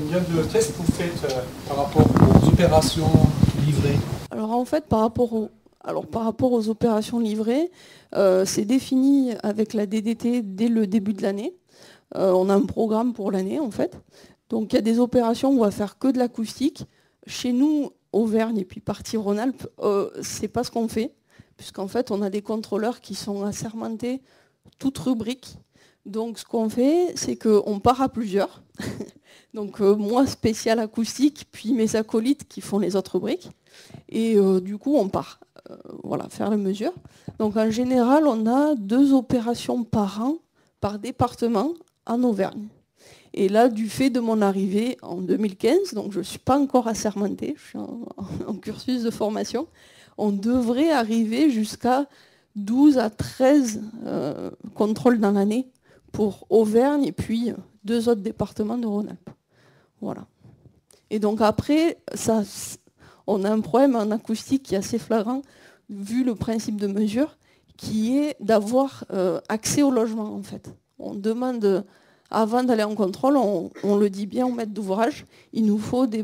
Combien de tests vous faites par rapport aux opérations livrées? Alors en fait, par rapport aux opérations livrées, c'est défini avec la DDT dès le début de l'année. On a un programme pour l'année en fait. Donc il y a des opérations où on va faire que de l'acoustique. Chez nous, Auvergne et puis partie Rhône-Alpes, c'est pas ce qu'on fait, puisqu'en fait on a des contrôleurs qui sont assermentés, toute rubrique. Donc ce qu'on fait, c'est qu'on part à plusieurs. Donc moi spécial acoustique, puis mes acolytes qui font les autres rubriques. Et du coup on part voilà, faire la mesure. Donc en général, on a 2 opérations par an, par département, en Auvergne. Et là, du fait de mon arrivée en 2015, donc je ne suis pas encore assermentée, je suis en cursus de formation, on devrait arriver jusqu'à 12 à 13 contrôles dans l'année pour Auvergne et puis 2 autres départements de Rhône-Alpes. Voilà. Et donc après, on a un problème en acoustique qui est assez flagrant, vu le principe de mesure, qui est d'avoir accès au logement en fait. On demande, avant d'aller en contrôle, on le dit bien au maître d'ouvrage, il nous faut des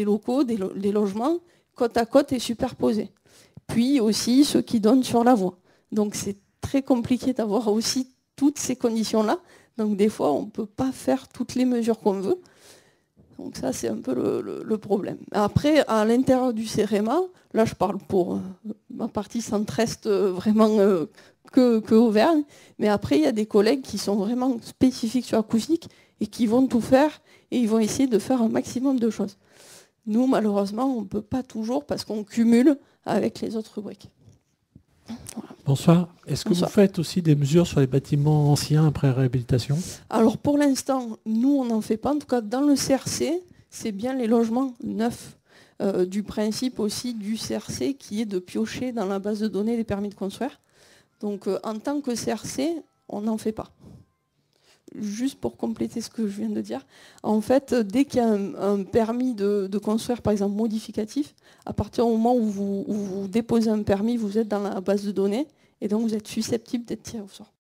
locaux, des logements côte à côte et superposés. Puis aussi ceux qui donnent sur la voie. Donc c'est très compliqué d'avoir aussi toutes ces conditions-là. Donc des fois, on ne peut pas faire toutes les mesures qu'on veut. Donc ça, c'est un peu le problème. Après, à l'intérieur du CEREMA, là je parle pour ma partie centre-est vraiment que Auvergne, mais après, il y a des collègues qui sont vraiment spécifiques sur l'acoustique et qui vont tout faire et ils vont essayer de faire un maximum de choses. Nous, malheureusement, on ne peut pas toujours parce qu'on cumule avec les autres rubriques. Voilà. Bonsoir. Est-ce que vous faites aussi des mesures sur les bâtiments anciens après réhabilitation? Alors pour l'instant, nous, on n'en fait pas. En tout cas, dans le CRC, c'est bien les logements neufs. Du principe aussi du CRC qui est de piocher dans la base de données des permis de construire. Donc en tant que CRC, on n'en fait pas. Juste pour compléter ce que je viens de dire, en fait, dès qu'il y a un permis de construire, par exemple modificatif, à partir du moment où vous déposez un permis, vous êtes dans la base de données et donc vous êtes susceptible d'être tiré au sort.